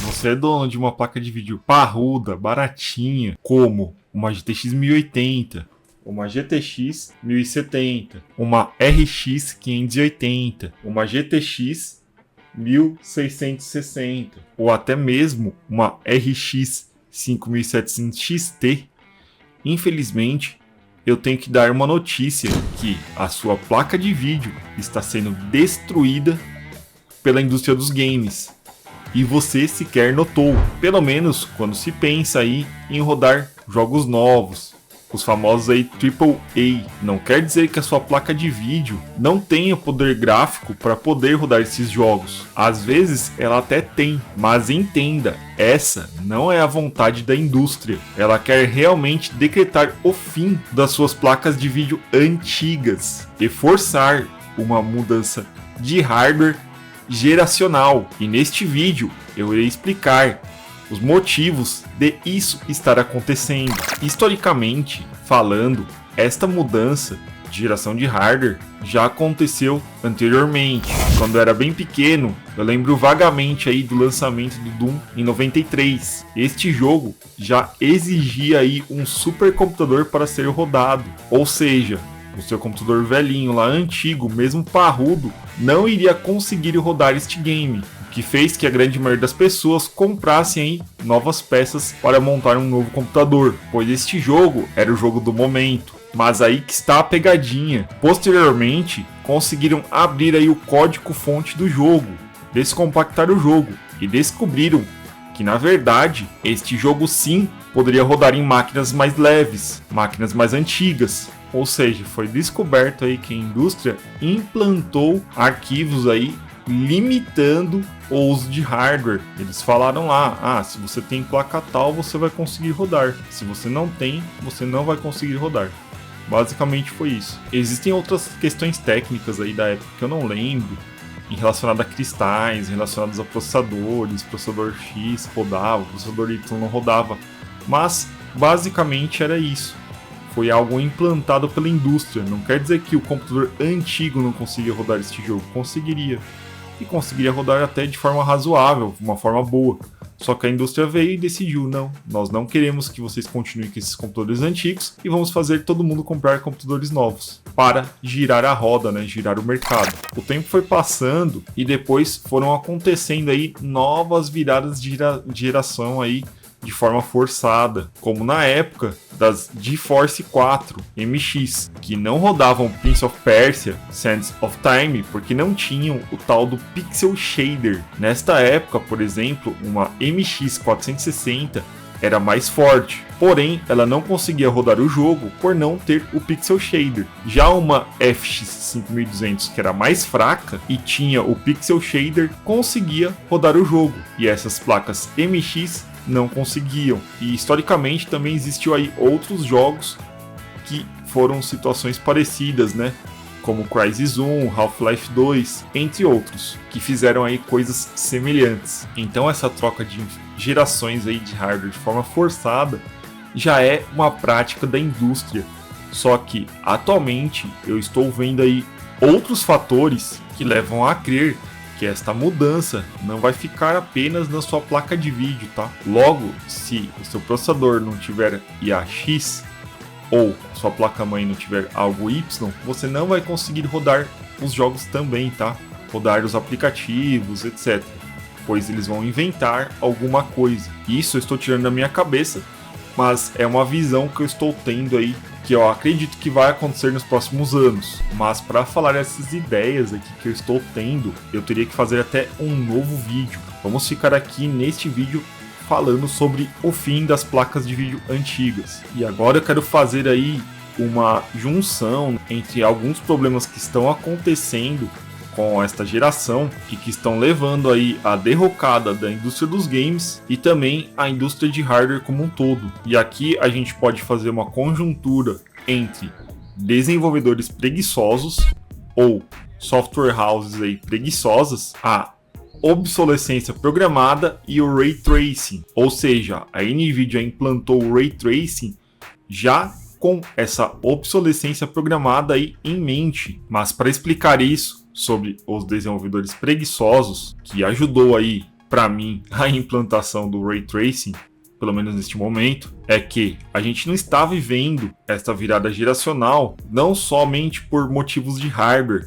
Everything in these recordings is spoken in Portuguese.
você é dono de uma placa de vídeo parruda, baratinha, como uma GTX 1080, uma GTX 1070, uma RX 580, uma GTX 1660 ou até mesmo uma RX 5700 XT, infelizmente eu tenho que dar uma notícia que a sua placa de vídeo está sendo destruída pela indústria dos games. E você sequer notou, pelo menos quando se pensa aí em rodar jogos novos, os famosos aí AAA. Não quer dizer que a sua placa de vídeo não tenha poder gráfico para poder rodar esses jogos. Às vezes ela até tem, mas entenda, essa não é a vontade da indústria. Ela quer realmente decretar o fim das suas placas de vídeo antigas e forçar uma mudança de hardware geracional. E neste vídeo eu irei explicar os motivos de isso estar acontecendo. Historicamente falando, esta mudança de geração de hardware já aconteceu anteriormente. Quando eu era bem pequeno, eu lembro vagamente aí do lançamento do Doom em 93. Este jogo já exigia aí um supercomputador para ser rodado, ou seja, o seu computador velhinho lá, antigo, mesmo parrudo, não iria conseguir rodar este game, o que fez que a grande maioria das pessoas comprassem aí novas peças para montar um novo computador, pois este jogo era o jogo do momento. Mas aí que está a pegadinha. Posteriormente, conseguiram abrir aí o código-fonte do jogo, descompactar o jogo e descobriram que na verdade este jogo sim poderia rodar em máquinas mais leves, máquinas mais antigas. Ou seja, foi descoberto aí que a indústria implantou arquivos aí limitando o uso de hardware. Eles falaram lá, se você tem placa tal, você vai conseguir rodar. Se você não tem, você não vai conseguir rodar. Basicamente foi isso. Existem outras questões técnicas aí da época que eu não lembro, relacionadas a cristais, relacionadas a processadores, processador X rodava, processador Y não rodava. Mas basicamente era isso. Foi algo implantado pela indústria. Não quer dizer que o computador antigo não conseguia rodar este jogo. Conseguiria. E conseguiria rodar até de forma razoável, uma forma boa. Só que a indústria veio e decidiu, não, nós não queremos que vocês continuem com esses computadores antigos e vamos fazer todo mundo comprar computadores novos para girar a roda, né, girar o mercado. O tempo foi passando e depois foram acontecendo aí novas viradas de geração aí de forma forçada, como na época das GeForce 4 MX, que não rodavam Prince of Persia, Sands of Time, porque não tinham o tal do Pixel Shader. Nesta época, por exemplo, uma MX 460 era mais forte, porém ela não conseguia rodar o jogo por não ter o Pixel Shader. Já uma FX 5200, que era mais fraca e tinha o Pixel Shader, conseguia rodar o jogo, e essas placas MX não conseguiam. E historicamente também existiu aí outros jogos que foram situações parecidas, né? Como Crysis 1, Half-Life 2, entre outros, que fizeram aí coisas semelhantes. Então essa troca de gerações aí de hardware de forma forçada já é uma prática da indústria. Só que atualmente eu estou vendo aí outros fatores que levam a crer que esta mudança não vai ficar apenas na sua placa de vídeo, tá? Logo, se o seu processador não tiver IA-X ou sua placa-mãe não tiver algo Y, você não vai conseguir rodar os jogos também, tá? Rodar os aplicativos, etc. Pois eles vão inventar alguma coisa. Isso eu estou tirando da minha cabeça, mas é uma visão que eu estou tendo aí, que eu acredito que vai acontecer nos próximos anos. Mas para falar essas ideias aqui que eu estou tendo, eu teria que fazer até um novo vídeo. Vamos ficar aqui neste vídeo falando sobre o fim das placas de vídeo antigas. E agora eu quero fazer aí uma junção entre alguns problemas que estão acontecendo com esta geração e que estão levando aí a derrocada da indústria dos games e também a indústria de hardware como um todo. E aqui a gente pode fazer uma conjuntura entre desenvolvedores preguiçosos ou software houses aí preguiçosas, a obsolescência programada e o Ray Tracing. Ou seja, a Nvidia implantou o Ray Tracing já com essa obsolescência programada aí em mente. Mas para explicar isso sobre os desenvolvedores preguiçosos, que ajudou aí para mim, a implantação do Ray Tracing, pelo menos neste momento, é que a gente não está vivendo esta virada geracional não somente por motivos de hardware,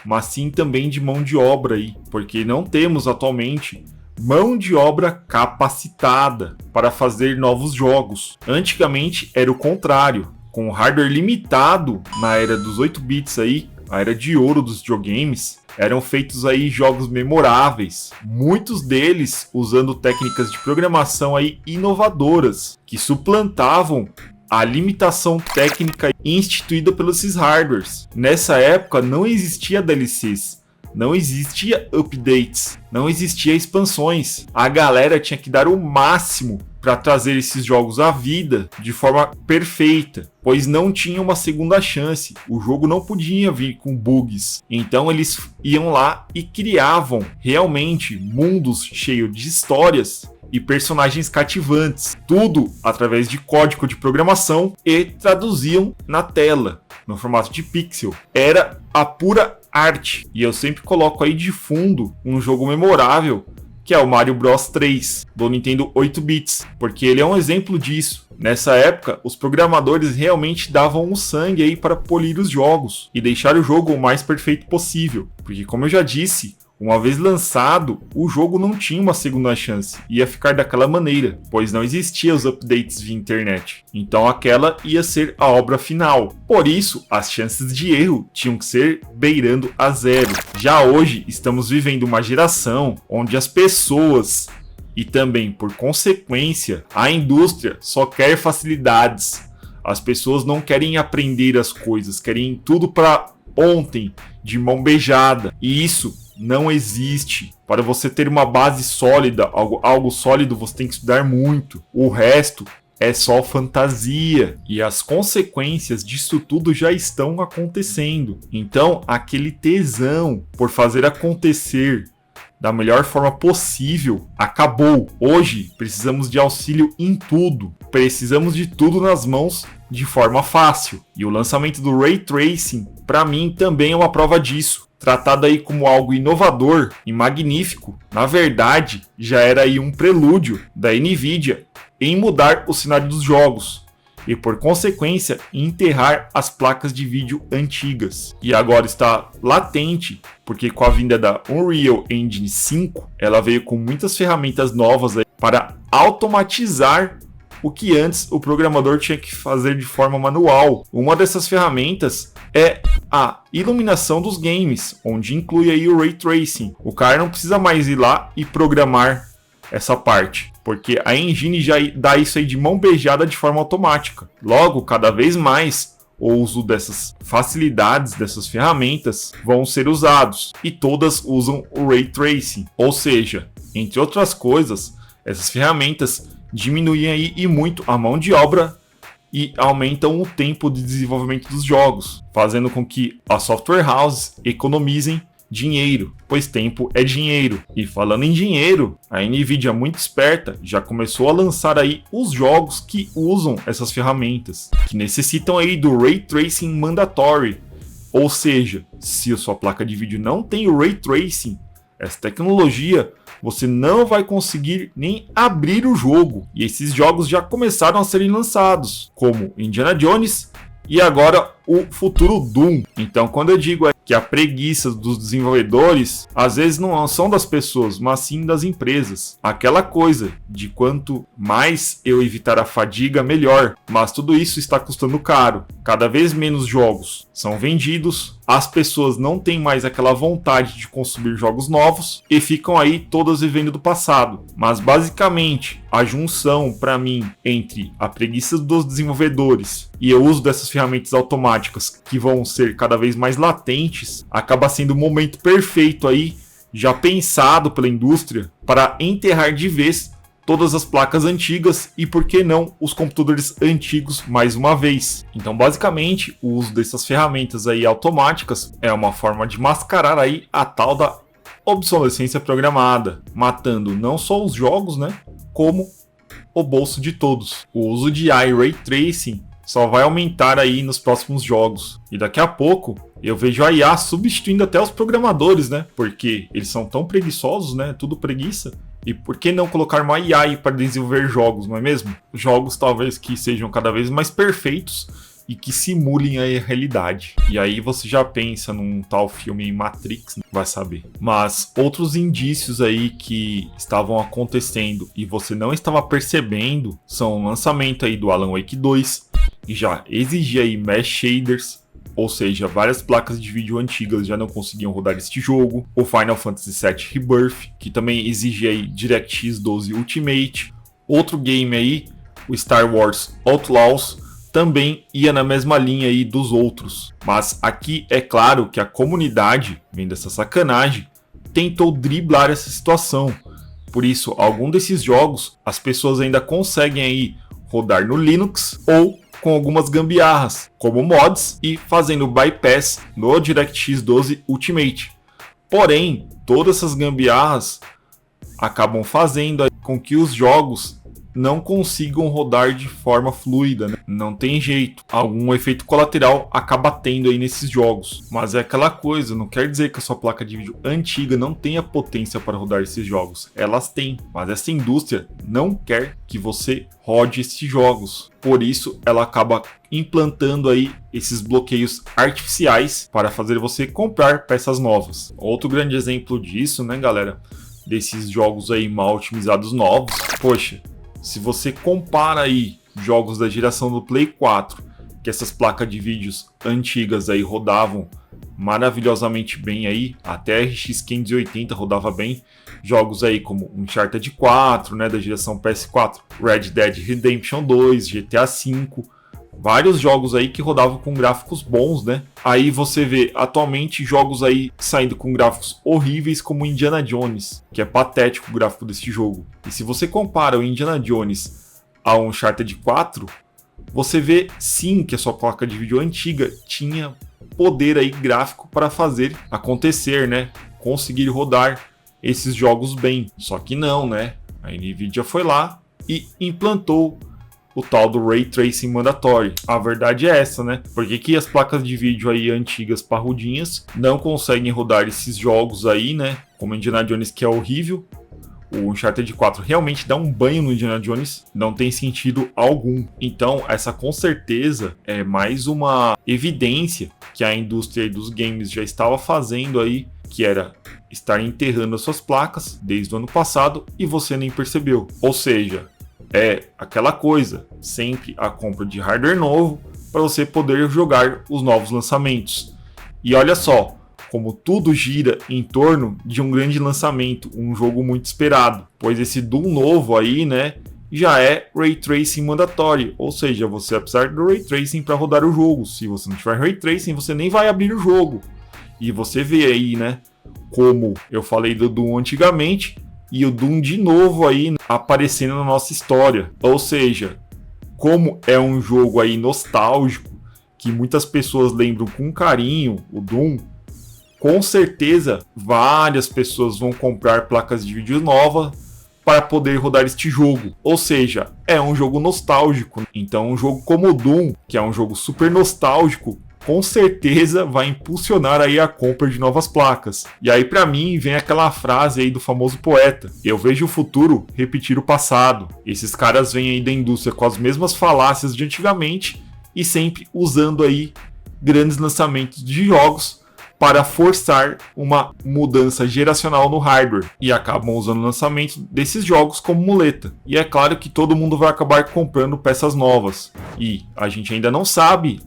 mas sim também de mão de obra aí, porque não temos atualmente mão de obra capacitada para fazer novos jogos. Antigamente era o contrário, com hardware limitado na era dos 8 bits aí, a era de ouro dos videogames, eram feitos aí jogos memoráveis, muitos deles usando técnicas de programação aí inovadoras, que suplantavam a limitação técnica instituída pelos hardwares. Nessa época não existia DLCs, não existia updates, não existia expansões. A galera tinha que dar o máximo para trazer esses jogos à vida de forma perfeita, pois não tinha uma segunda chance. O jogo não podia vir com bugs. Então eles iam lá e criavam realmente mundos cheios de histórias e personagens cativantes, tudo através de código de programação, e traduziam na tela, no formato de pixel. Era a pura arte. E eu sempre coloco aí de fundo um jogo memorável, que é o Mario Bros 3, do Nintendo 8 bits, porque ele é um exemplo disso. Nessa época, os programadores realmente davam o sangue aí para polir os jogos e deixar o jogo o mais perfeito possível, porque como eu já disse, uma vez lançado, o jogo não tinha uma segunda chance, ia ficar daquela maneira, pois não existiam os updates via internet. Então aquela ia ser a obra final. Por isso, as chances de erro tinham que ser beirando a zero. Já hoje, estamos vivendo uma geração onde as pessoas, e também por consequência, a indústria só quer facilidades. As pessoas não querem aprender as coisas, querem tudo para ontem, de mão beijada. E isso não existe. Para você ter uma base sólida, algo sólido, você tem que estudar muito. O resto é só fantasia. E as consequências disso tudo já estão acontecendo. Então, aquele tesão por fazer acontecer da melhor forma possível acabou. Hoje, precisamos de auxílio em tudo. Precisamos de tudo nas mãos de forma fácil. E o lançamento do Ray Tracing, para mim, também é uma prova disso. Tratado aí como algo inovador e magnífico, na verdade, já era aí um prelúdio da Nvidia em mudar o cenário dos jogos e, por consequência, enterrar as placas de vídeo antigas. E agora está latente, porque com a vinda da Unreal Engine 5, ela veio com muitas ferramentas novas aí para automatizar o que antes o programador tinha que fazer de forma manual. Uma dessas ferramentas é a iluminação dos games, onde inclui aí o Ray Tracing. O cara não precisa mais ir lá e programar essa parte, porque a engine já dá isso aí de mão beijada de forma automática. Logo, cada vez mais, o uso dessas facilidades, dessas ferramentas, vão ser usados. E todas usam o Ray Tracing. Ou seja, entre outras coisas, essas ferramentas diminuem aí e muito a mão de obra e aumentam o tempo de desenvolvimento dos jogos, fazendo com que as software houses economizem dinheiro, pois tempo é dinheiro. E falando em dinheiro, a Nvidia, muito esperta, já começou a lançar aí os jogos que usam essas ferramentas, que necessitam aí do Ray Tracing Mandatory. Ou seja, se a sua placa de vídeo não tem o Ray Tracing, essa tecnologia, você não vai conseguir nem abrir o jogo. E esses jogos já começaram a serem lançados, como Indiana Jones e agora o futuro Doom. Então, quando eu digo que a preguiça dos desenvolvedores, às vezes não são das pessoas, mas sim das empresas. Aquela coisa de quanto mais eu evitar a fadiga, melhor. Mas tudo isso está custando caro. Cada vez menos jogos são vendidos, as pessoas não têm mais aquela vontade de consumir jogos novos e ficam aí todas vivendo do passado. Mas basicamente, a junção para mim entre a preguiça dos desenvolvedores e o uso dessas ferramentas automáticas que vão ser cada vez mais latentes, acaba sendo o momento perfeito aí, já pensado pela indústria, para enterrar de vez todas as placas antigas e, por que não, os computadores antigos mais uma vez. Então, basicamente, o uso dessas ferramentas aí automáticas é uma forma de mascarar aí a tal da obsolescência programada, matando não só os jogos, né, como o bolso de todos. O uso de Ray Tracing só vai aumentar aí nos próximos jogos. E daqui a pouco eu vejo a IA substituindo até os programadores, né? Porque eles são tão preguiçosos, né? Tudo preguiça. E por que não colocar uma AI para desenvolver jogos, não é mesmo? Jogos talvez que sejam cada vez mais perfeitos e que simulem a realidade. E aí você já pensa num tal filme Matrix, vai saber. Mas outros indícios aí que estavam acontecendo e você não estava percebendo são o lançamento aí do Alan Wake 2, que já exigia aí mesh shaders, ou seja, várias placas de vídeo antigas já não conseguiam rodar este jogo. O Final Fantasy VII Rebirth, que também exigia aí DirectX 12 Ultimate. Outro game aí, o Star Wars Outlaws, também ia na mesma linha aí dos outros. Mas aqui é claro que a comunidade, vendo essa sacanagem, tentou driblar essa situação. Por isso, algum desses jogos as pessoas ainda conseguem aí rodar no Linux ou com algumas gambiarras, como mods e fazendo bypass no DirectX 12 Ultimate. Porém, todas essas gambiarras acabam fazendo com que os jogos não consigam rodar de forma fluida, né? Não tem jeito. Algum efeito colateral acaba tendo aí nesses jogos. Mas é aquela coisa, não quer dizer que a sua placa de vídeo antiga não tenha potência para rodar esses jogos. Elas têm, mas essa indústria não quer que você rode esses jogos. Por isso, ela acaba implantando aí esses bloqueios artificiais para fazer você comprar peças novas. Outro grande exemplo disso, né, galera? Desses jogos aí mal otimizados novos. Poxa, se você compara aí jogos da geração do Play 4, que essas placas de vídeos antigas aí rodavam maravilhosamente bem aí, até RX 580 rodava bem, jogos aí como Uncharted 4, né, da geração PS4, Red Dead Redemption 2, GTA V, vários jogos aí que rodavam com gráficos bons, né? Aí você vê atualmente jogos aí saindo com gráficos horríveis como Indiana Jones, que é patético o gráfico desse jogo. E se você compara o Indiana Jones ao Uncharted 4, você vê sim que a sua placa de vídeo antiga tinha poder aí gráfico para fazer acontecer, né? Conseguir rodar esses jogos bem. Só que não, né? A Nvidia foi lá e implantou o tal do Ray Tracing mandatório. A verdade é essa, né? Por que as placas de vídeo aí antigas parrudinhas não conseguem rodar esses jogos aí, né? Como Indiana Jones, que é horrível. O Uncharted 4 realmente dá um banho no Indiana Jones, não tem sentido algum. Então, essa com certeza é mais uma evidência que a indústria dos games já estava fazendo aí, que era estar enterrando as suas placas desde o ano passado e você nem percebeu. Ou seja, é aquela coisa, sempre a compra de hardware novo para você poder jogar os novos lançamentos. E olha só, como tudo gira em torno de um grande lançamento, um jogo muito esperado, pois esse Doom novo aí, né, já é Ray Tracing mandatório, ou seja, você vai precisar do Ray Tracing para rodar o jogo. Se você não tiver Ray Tracing, você nem vai abrir o jogo. E você vê aí, né, como eu falei do Doom antigamente, e o Doom de novo aí aparecendo na nossa história. Ou seja, como é um jogo aí nostálgico, que muitas pessoas lembram com carinho, o Doom, com certeza várias pessoas vão comprar placas de vídeo novas para poder rodar este jogo. Ou seja, é um jogo nostálgico. Então um jogo como o Doom, que é um jogo super nostálgico, com certeza vai impulsionar aí a compra de novas placas. E aí para mim vem aquela frase aí do famoso poeta: eu vejo o futuro repetir o passado. Esses caras vêm aí da indústria com as mesmas falácias de antigamente e sempre usando aí grandes lançamentos de jogos para forçar uma mudança geracional no hardware e acabam usando o lançamento desses jogos como muleta. E é claro que todo mundo vai acabar comprando peças novas. E a gente ainda não sabe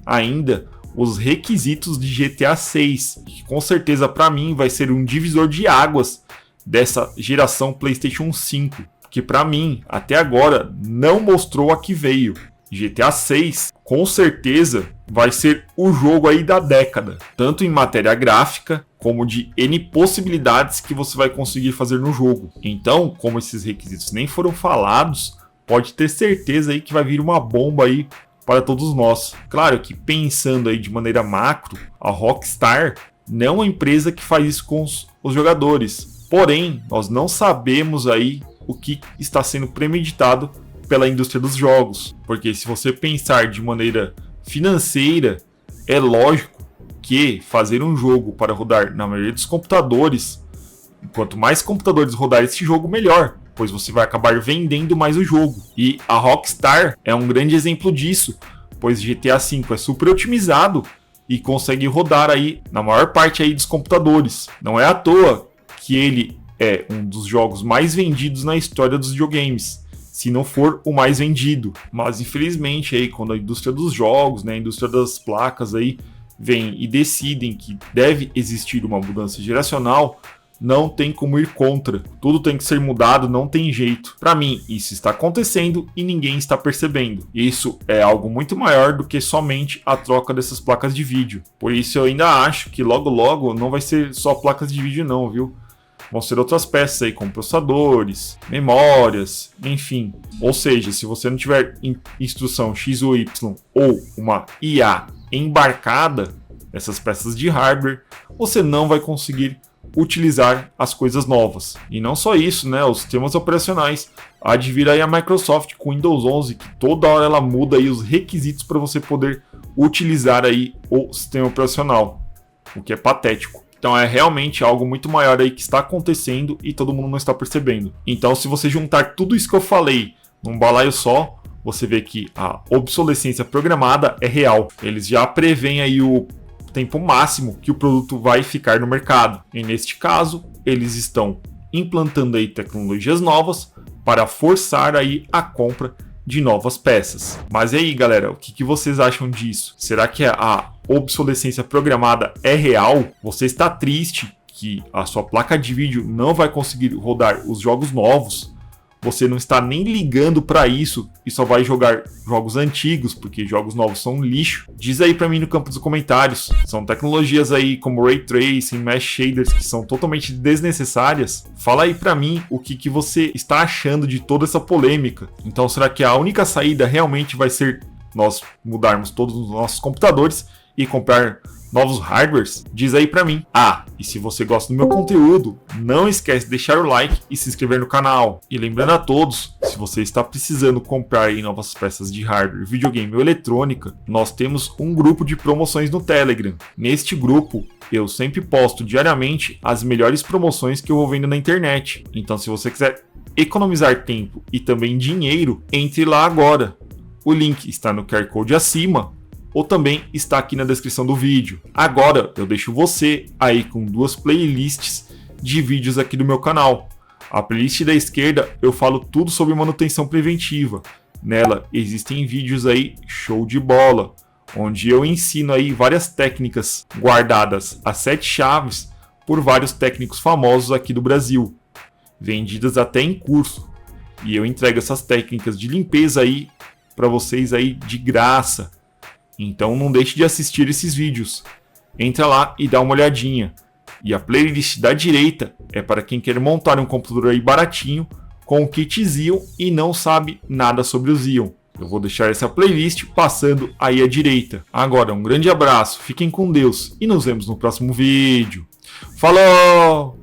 os requisitos de GTA 6, que com certeza para mim vai ser um divisor de águas dessa geração PlayStation 5, que para mim até agora não mostrou a que veio. GTA 6 com certeza vai ser o jogo aí da década, tanto em matéria gráfica como de N possibilidades que você vai conseguir fazer no jogo. Então, como esses requisitos nem foram falados, pode ter certeza aí que vai vir uma bomba aí para todos nós. Claro que pensando aí de maneira macro, a Rockstar não é uma empresa que faz isso com os jogadores. Porém, nós não sabemos aí o que está sendo premeditado pela indústria dos jogos. Porque se você pensar de maneira financeira, é lógico que fazer um jogo para rodar na maioria dos computadores, quanto mais computadores rodar esse jogo, melhor. pois você vai acabar vendendo mais o jogo. E a Rockstar é um grande exemplo disso, pois GTA V é super otimizado e consegue rodar aí na maior parte aí dos computadores. Não é à toa que ele é um dos jogos mais vendidos na história dos videogames, se não for o mais vendido. Mas infelizmente aí quando a indústria dos jogos, né, a indústria das placas aí vem e decidem que deve existir uma mudança geracional, não tem como ir contra. Tudo tem que ser mudado, não tem jeito. Para mim, isso está acontecendo e ninguém está percebendo. Isso é algo muito maior do que somente a troca dessas placas de vídeo. Por isso eu ainda acho que logo logo não vai ser só placas de vídeo não, viu? Vão ser outras peças aí, como processadores, memórias, enfim. Ou seja, se você não tiver instrução X ou Y ou uma IA embarcada nessas peças de hardware, você não vai conseguir utilizar as coisas novas. E não só isso, né? Os sistemas operacionais. Há de vir aí a Microsoft com Windows 11, que toda hora ela muda aí os requisitos para você poder utilizar aí o sistema operacional, o que é patético. Então é realmente algo muito maior aí que está acontecendo e todo mundo não está percebendo. Então se você juntar tudo isso que eu falei num balaio só, você vê que a obsolescência programada é real. Eles já preveem aí o tempo máximo que o produto vai ficar no mercado. E neste caso, eles estão implantando aí tecnologias novas para forçar aí a compra de novas peças. Mas e aí, galera, o que vocês acham disso? Será que a obsolescência programada é real? Você está triste que a sua placa de vídeo não vai conseguir rodar os jogos novos? Você não está nem ligando para isso e só vai jogar jogos antigos, porque jogos novos são um lixo? Diz aí para mim no campo dos comentários. São tecnologias aí como Ray Tracing, Mesh Shaders que são totalmente desnecessárias. Fala aí para mim o que você está achando de toda essa polêmica. Então será que a única saída realmente vai ser nós mudarmos todos os nossos computadores e comprar novos hardwares? Diz aí pra mim. E se você gosta do meu conteúdo, não esquece de deixar o like e se inscrever no canal. E lembrando a todos, se você está precisando comprar aí novas peças de hardware, videogame ou eletrônica, nós temos um grupo de promoções no Telegram. Neste grupo, eu sempre posto diariamente as melhores promoções que eu vou vendo na internet. Então se você quiser economizar tempo e também dinheiro, entre lá agora. O link está no QR Code acima, ou também está aqui na descrição do vídeo. Agora eu deixo você aí com duas playlists de vídeos aqui do meu canal. A playlist da esquerda eu falo tudo sobre manutenção preventiva. Nela existem vídeos aí show de bola, onde eu ensino aí várias técnicas guardadas a 7 chaves por vários técnicos famosos aqui do Brasil, vendidas até em curso. E eu entrego essas técnicas de limpeza aí para vocês aí de graça. Então não deixe de assistir esses vídeos. Entra lá e dá uma olhadinha. E a playlist da direita é para quem quer montar um computador aí baratinho com o kit Xeon e não sabe nada sobre o Xeon. Eu vou deixar essa playlist passando aí à direita. Agora um grande abraço, fiquem com Deus e nos vemos no próximo vídeo. Falou!